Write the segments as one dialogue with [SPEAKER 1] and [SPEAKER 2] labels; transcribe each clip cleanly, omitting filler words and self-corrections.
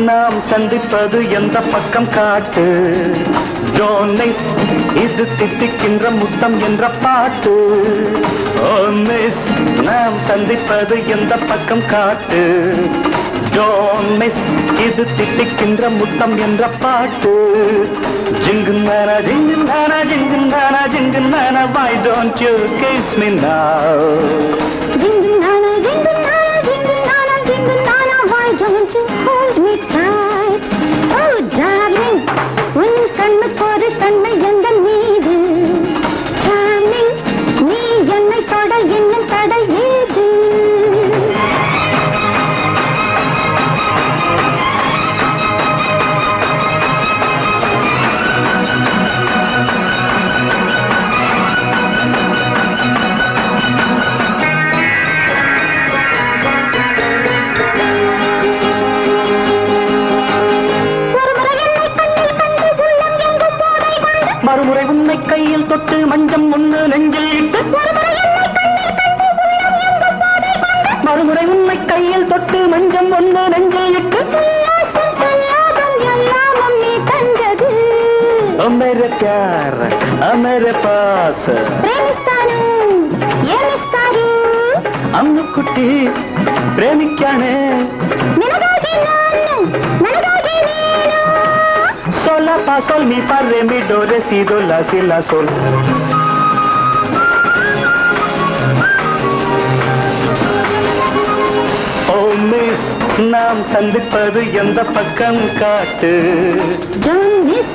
[SPEAKER 1] நாம் சந்திப்பது எந்த பக்கம் காட்டு. Don't miss இது தித்திக்கின்ற முத்தம் என்ற பாட்டு. Oh miss நாம் சந்திப்பது எந்த பக்கம் காட்டு. Don't miss இது தித்திக்கின்ற முத்தம் என்ற பாட்டு. ஜிங்குந்தானா ஜிங்குந்தானா ஜிங்குந்தானா ஜிங்குந்தானா why don't you kiss me now.
[SPEAKER 2] ஜிங்குந்தானா ஜிங்குந்தானா ஜிங்குந்தானா ஜிங்குந்தானா why don't you hold me tight. Oh darling உன் கண்ணுக்கு ஒரு கண்ணை எங்கள் மீது. Charming நீ என்னை தொட இன்னும் தடை ஏது.
[SPEAKER 1] மறுமுறை உன்னை கையில் தொட்டு மஞ்சம் ஒன்று நெஞ்சில் இட்டு. மறுமுறை உன்னை கையில் தொட்டு மஞ்சம் ஒன்று நெஞ்சில் இட்டு. मेरे प्यार मेरे पास Ammukutti ప్రేమిక్కానే. Sola pa sol mi fa re mi do re si do la si la sol. Oh miss நாம் சந்திப்பது எந்த பக்கம் காட்டு.
[SPEAKER 2] Don't miss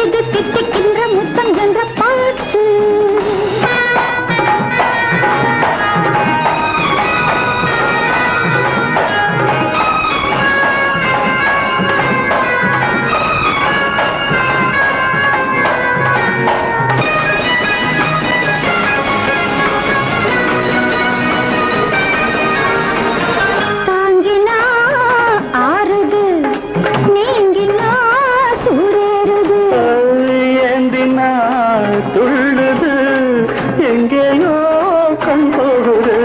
[SPEAKER 2] இது தித்திக்கின்ற முத்தம் என்ற பாட்டு.
[SPEAKER 1] துள்ளுது எங்கேயோ கண் போகுது.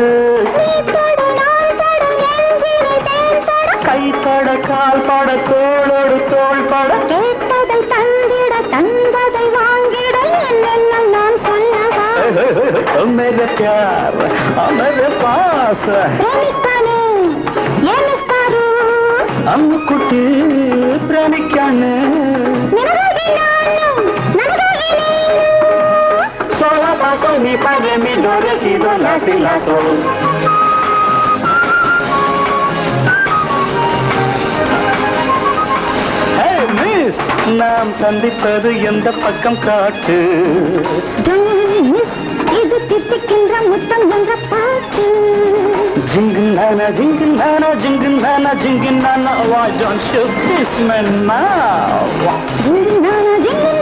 [SPEAKER 1] கை பட கால் பட தோளோடு தோள் பட.
[SPEAKER 2] கேட்டதை தந்திட தந்ததை வாங்கிட என்னென்ன நான் சொல்லவா.
[SPEAKER 1] मेरे प्यार मेरे पास
[SPEAKER 2] ప్రేమిస్తానే ఏమిస్తారు.
[SPEAKER 1] Ammukutti ప్రేమిక్కానే. Sola pa sol mi fa re mi do re si do la si la sol. Hey miss நாம் சந்திப்பது எந்த பக்கம் காட்டு.
[SPEAKER 2] Don't miss இது தித்திக்கின்ற முத்தம் என்ற பாட்டு.
[SPEAKER 1] ஜிங்குந்தானா ஜிங்குந்தானா ஜிங்குந்தானா ஜிங்குந்தானா why don't you kiss me now.
[SPEAKER 2] ஜிங்குந்தானா ஜிங்குந்தானா